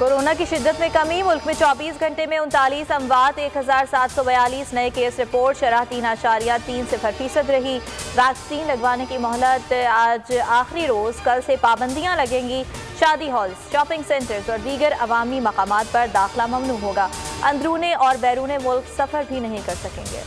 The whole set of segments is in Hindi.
कोरोना की शिद्दत में कमी, मुल्क में 24 घंटे में 39 अमवात, 1742 नए केस रिपोर्ट, शरह 3.3 रही। वैक्सीन लगवाने की मोहलत आज आखिरी रोज, कल से पाबंदियां लगेंगी। शादी हॉल्स, शॉपिंग सेंटर्स और दीगर अवामी मकामात पर दाखिला ममनू होगा। अंदरूने और बैरूने मुल्क सफर भी नहीं कर सकेंगे।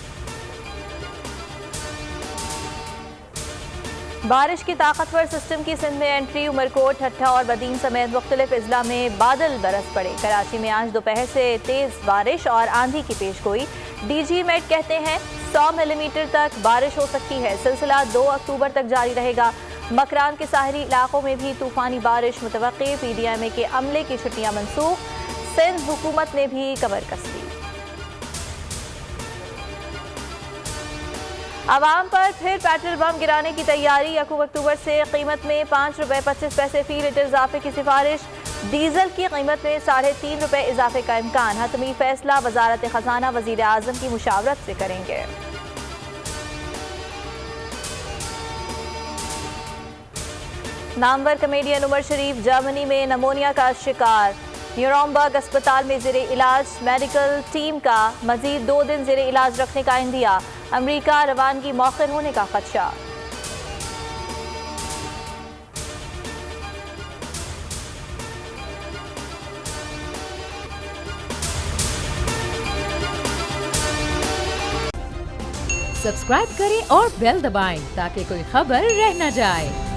बारिश की ताकतवर सिस्टम की सिंध में एंट्री, उमरकोट, ठट्ठा और बदीन समेत मुख्तलिफ अजला में बादल बरस पड़े। कराची में आज दोपहर से तेज बारिश और आंधी की पेशगोई। डीजी मेट कहते हैं 100 मिलीमीटर तक बारिश हो सकती है। सिलसिला 2 अक्टूबर तक जारी रहेगा। मकरान के साहरी इलाकों में भी तूफानी बारिश मुतवक्की। PDMA के अमले की छुट्टियां मनसूख। सिंध हुकूमत ने भी कमर कस ली। आवाम पर फिर पेट्रोल बम गिराने की तैयारी। 1 अक्टूबर से कीमत में ₹5.25 फी लीटर इजाफे की सिफारिश। डीजल की कीमत में ₹3.5 इजाफे का इम्कान। हतमी फैसला वजारत खजाना वजीर आजम की मुशावरत से करेंगे। नामवर कमेडियन उमर शरीफ जर्मनी में नमोनिया का शिकार। न्यूरॉम्बर्ग अस्पताल में ज़ेरे इलाज। मेडिकल टीम का मजीद 2 दिन ज़ेरे इलाज रखने का इंदिया। अमरीका रवानगी मौखर होने का खदशा। सब्सक्राइब करें और बेल दबाएं ताकि कोई खबर रह न जाए।